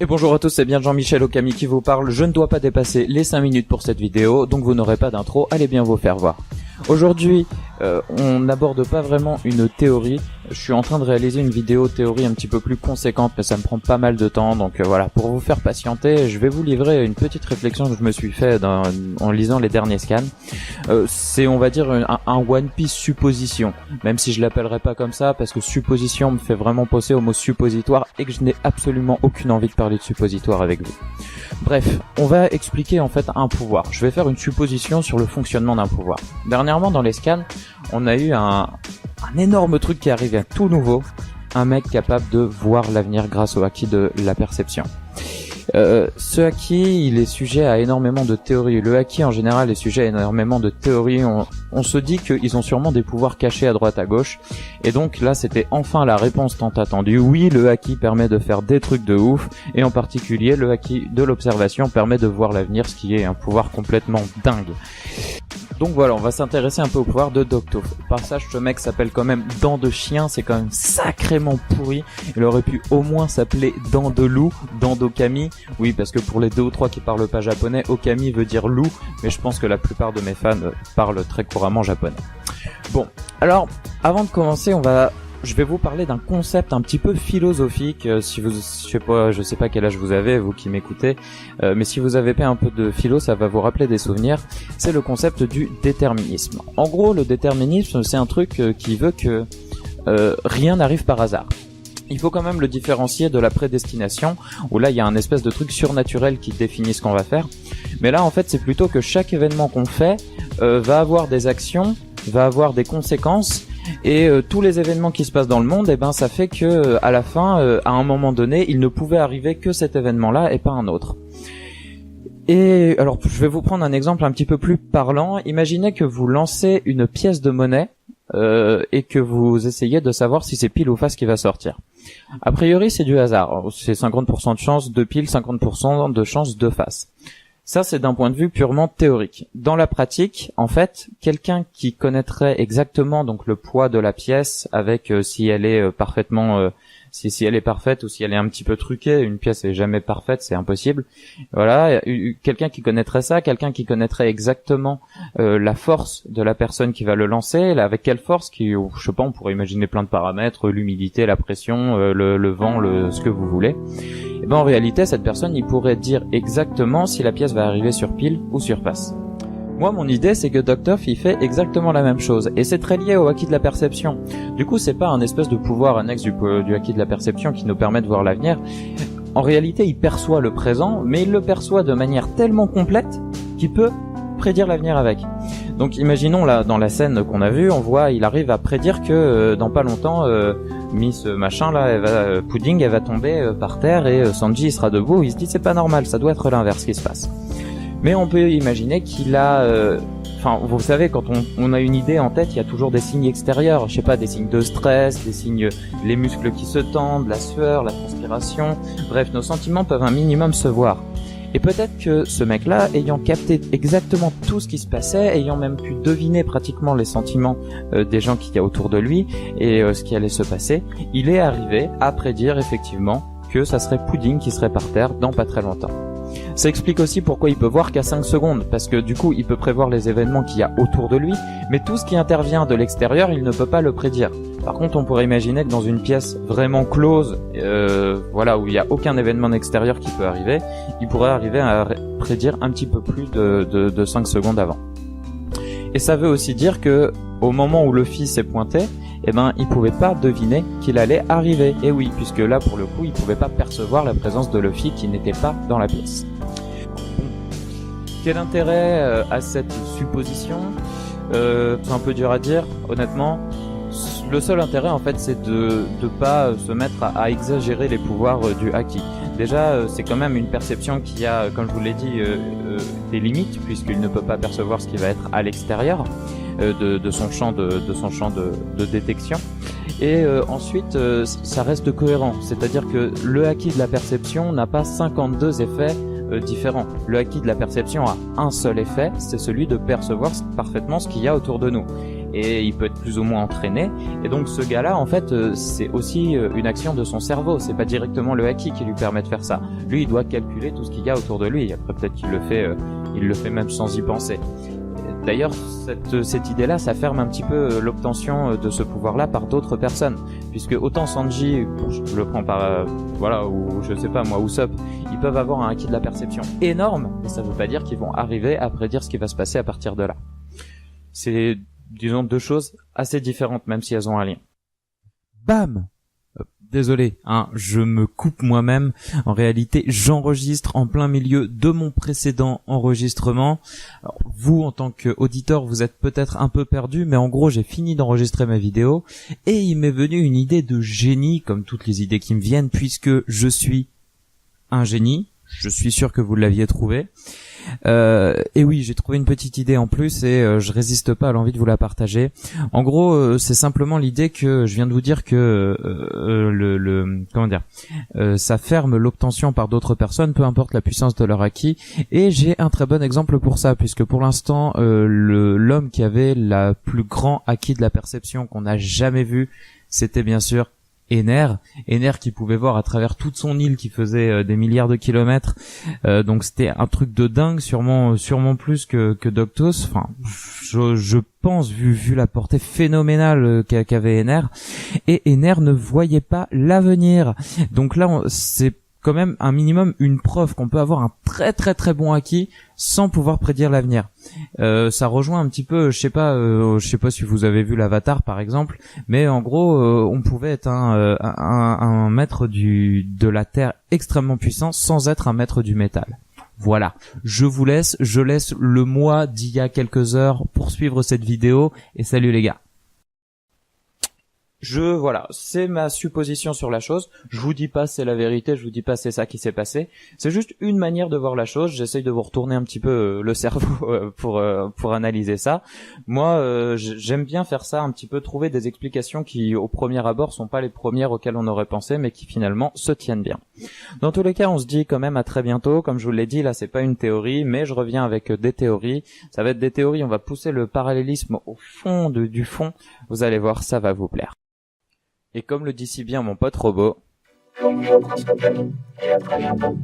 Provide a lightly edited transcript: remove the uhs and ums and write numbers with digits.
Et bonjour à tous, c'est bien Jean-Michel Okami qui vous parle. Je ne dois pas dépasser les 5 minutes pour cette vidéo, donc vous n'aurez pas d'intro, allez bien vous faire voir. Aujourd'hui, on n'aborde pas vraiment une théorie. Je suis en train de réaliser une vidéo théorie un petit peu plus conséquente, mais ça me prend pas mal de temps, donc voilà, pour vous faire patienter, je vais vous livrer une petite réflexion que je me suis fait en lisant les derniers scans. C'est, on va dire, un One Piece supposition, même si je l'appellerai pas comme ça, parce que supposition me fait vraiment penser au mot suppositoire, et que je n'ai absolument aucune envie de parler de suppositoire avec vous. Bref, on va expliquer en fait un pouvoir. Je vais faire une supposition sur le fonctionnement d'un pouvoir. Dernièrement, dans les scans, on a eu un énorme truc qui est arrivé à tout nouveau, un mec capable de voir l'avenir grâce au haki de la perception. Ce haki, il est sujet à énormément de théories. Le haki en général est sujet à énormément de théories. On se dit qu'ils ont sûrement des pouvoirs cachés à droite à gauche. Et donc là, c'était enfin la réponse tant attendue. Oui, le haki permet de faire des trucs de ouf. Et en particulier, le haki de l'observation permet de voir l'avenir, ce qui est un pouvoir complètement dingue. Donc voilà, on va s'intéresser un peu au pouvoir de Docto. Au passage, ce mec s'appelle quand même Dent de Chien, c'est quand même sacrément pourri. Il aurait pu au moins s'appeler Dent de Loup, Dent d'Okami. Oui, parce que pour les 2 ou 3 qui parlent pas japonais, Okami veut dire loup, mais je pense que la plupart de mes fans parlent très couramment japonais. Bon, alors, avant de commencer, je vais vous parler d'un concept un petit peu philosophique. Si vous, je sais pas quel âge vous avez, vous qui m'écoutez, mais si vous avez pas un peu de philo, ça va vous rappeler des souvenirs. C'est le concept du déterminisme. En gros, le déterminisme, c'est un truc qui veut que rien n'arrive par hasard. Il faut quand même le différencier de la prédestination, où là il y a un espèce de truc surnaturel qui définit ce qu'on va faire. Mais là en fait c'est plutôt que chaque événement qu'on fait va avoir des actions, va avoir des conséquences, et tous les événements qui se passent dans le monde, eh ben ça fait que à la fin, à un moment donné, il ne pouvait arriver que cet événement-là et pas un autre. Et alors je vais vous prendre un exemple un petit peu plus parlant. Imaginez que vous lancez une pièce de monnaie et que vous essayez de savoir si c'est pile ou face qui va sortir. A priori c'est du hasard, c'est 50% de chance de pile, 50% de chance de face. Ça, c'est d'un point de vue purement théorique. Dans la pratique, en fait, quelqu'un qui connaîtrait exactement donc le poids de la pièce avec si elle est parfaitement si elle est parfaite ou si elle est un petit peu truquée, une pièce est jamais parfaite, c'est impossible. Voilà, quelqu'un qui connaîtrait ça, quelqu'un qui connaîtrait exactement la force de la personne qui va le lancer, là, avec quelle force, je sais pas, on pourrait imaginer plein de paramètres, l'humidité, la pression, le vent, ce que vous voulez. Et ben en réalité, cette personne, il pourrait dire exactement si la pièce va arriver sur pile ou sur face. Moi, mon idée, c'est que Doctoff, il fait exactement la même chose. Et c'est très lié au haki de la perception. Du coup, c'est pas un espèce de pouvoir annexe du haki de la perception qui nous permet de voir l'avenir. En réalité, il perçoit le présent, mais il le perçoit de manière tellement complète qu'il peut prédire l'avenir avec. Donc, imaginons là, dans la scène qu'on a vue, il arrive à prédire que dans pas longtemps, Miss machin là, Pudding, elle va tomber par terre et Sanji il sera debout. Il se dit c'est pas normal, ça doit être l'inverse qui se passe. Mais on peut imaginer qu'il a... vous savez, quand on a une idée en tête, il y a toujours des signes extérieurs. Je sais pas, des signes de stress, des signes... les muscles qui se tendent, la sueur, la transpiration... Bref, nos sentiments peuvent un minimum se voir. Et peut-être que ce mec-là, ayant capté exactement tout ce qui se passait, ayant même pu deviner pratiquement les sentiments des gens qu'il y a autour de lui, et ce qui allait se passer, il est arrivé à prédire effectivement que ça serait Pudding qui serait par terre dans pas très longtemps. Ça explique aussi pourquoi il peut voir qu'à 5 secondes, parce que du coup il peut prévoir les événements qu'il y a autour de lui, mais tout ce qui intervient de l'extérieur, il ne peut pas le prédire. Par contre, on pourrait imaginer que dans une pièce vraiment close, où il n'y a aucun événement extérieur qui peut arriver, il pourrait arriver à prédire un petit peu plus de 5 secondes avant. Et ça veut aussi dire que au moment où Luffy s'est pointé, il pouvait pas deviner qu'il allait arriver. Et oui, puisque là, pour le coup, il pouvait pas percevoir la présence de Luffy qui n'était pas dans la pièce. Quel intérêt à cette supposition ? C'est un peu dur à dire, honnêtement. Le seul intérêt, en fait, c'est de pas se mettre à exagérer les pouvoirs du haki. Déjà, c'est quand même une perception qui a, comme je vous l'ai dit, des limites, puisqu'il ne peut pas percevoir ce qui va être à l'extérieur de son champ de détection. Et ensuite, ça reste cohérent. C'est-à-dire que le haki de la perception n'a pas 52 effets différents. Le haki de la perception a un seul effet, c'est celui de percevoir parfaitement ce qu'il y a autour de nous. et il peut être plus ou moins entraîné. Et donc ce gars-là, en fait, c'est aussi une action de son cerveau. C'est pas directement le haki qui lui permet de faire ça. Lui, il doit calculer tout ce qu'il y a autour de lui. Après, peut-être qu'il il le fait même sans y penser. D'ailleurs, cette idée-là, ça ferme un petit peu l'obtention de ce pouvoir-là par d'autres personnes, puisque autant Sanji, je le prends par voilà, ou je sais pas moi, Usopp, ils peuvent avoir un acquis de la perception énorme, mais ça veut pas dire qu'ils vont arriver à prédire ce qui va se passer à partir de là. C'est, disons, deux choses assez différentes, même si elles ont un lien. Bam! Désolé, hein, je me coupe moi-même. En réalité, j'enregistre en plein milieu de mon précédent enregistrement. Alors, vous, en tant qu'auditeur, vous êtes peut-être un peu perdu, mais en gros, j'ai fini d'enregistrer ma vidéo et il m'est venu une idée de génie, comme toutes les idées qui me viennent, puisque je suis un génie. Je suis sûr que vous l'aviez trouvé. Et oui, j'ai trouvé une petite idée en plus et je résiste pas à l'envie de vous la partager. En gros, c'est simplement l'idée que je viens de vous dire que ça ferme l'obtention par d'autres personnes, peu importe la puissance de leur acquis. Et j'ai un très bon exemple pour ça, puisque pour l'instant, l'homme qui avait la plus grand acquis de la perception qu'on n'a jamais vu, c'était bien sûr Ener qui pouvait voir à travers toute son île qui faisait des milliards de kilomètres, donc c'était un truc de dingue, sûrement plus que Doctos. Enfin, je pense vu la portée phénoménale qu'avait Ener, et Ener ne voyait pas l'avenir. Donc là, c'est quand même un minimum une preuve qu'on peut avoir un très très très bon acquis sans pouvoir prédire l'avenir. Ça rejoint un petit peu, je sais pas si vous avez vu l'Avatar par exemple, mais en gros on pouvait être un maître de la terre extrêmement puissant sans être un maître du métal. Voilà, je laisse le moi d'il y a quelques heures poursuivre cette vidéo et salut les gars. Voilà, c'est ma supposition sur la chose. Je vous dis pas c'est la vérité, je vous dis pas c'est ça qui s'est passé. C'est juste une manière de voir la chose. J'essaye de vous retourner un petit peu le cerveau pour analyser ça. Moi, j'aime bien faire ça un petit peu, trouver des explications qui, au premier abord, sont pas les premières auxquelles on aurait pensé, mais qui finalement se tiennent bien. Dans tous les cas, on se dit quand même à très bientôt. Comme je vous l'ai dit, là, c'est pas une théorie, mais je reviens avec des théories. Ça va être des théories. On va pousser le parallélisme au fond du fond. Vous allez voir, ça va vous plaire. Et comme le dit si bien mon pote robot, et à très bientôt.